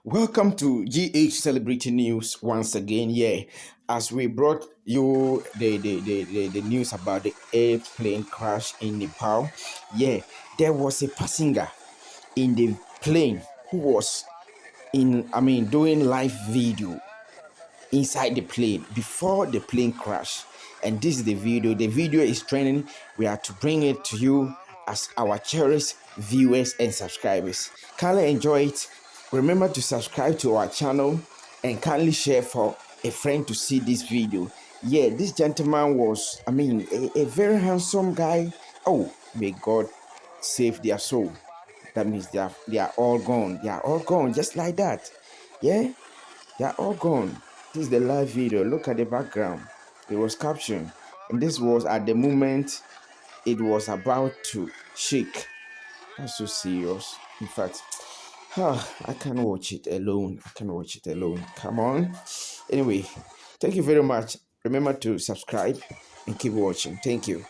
Welcome to GH Celebrity News once again. Yeah, as we brought you the news about the airplane crash in Nepal. Yeah, there was a passenger in the plane who was doing live video inside the plane before the plane crash. And this is the video. The video is trending. We are to bring it to you as our cherished viewers and subscribers. Kindly enjoy it. Remember to subscribe to our channel and kindly share for a friend to see this video. Yeah, this gentleman was, a very handsome guy. Oh, may God save their soul. That means they are all gone. They are all gone just like that. Yeah, they are all gone. This is the live video. Look at the background. It was captioned. And this was at the moment it was about to shake. That's so serious. In fact, I can't watch it alone. I can't watch it alone. Come on. Anyway, thank you very much. Remember to subscribe and keep watching. Thank you.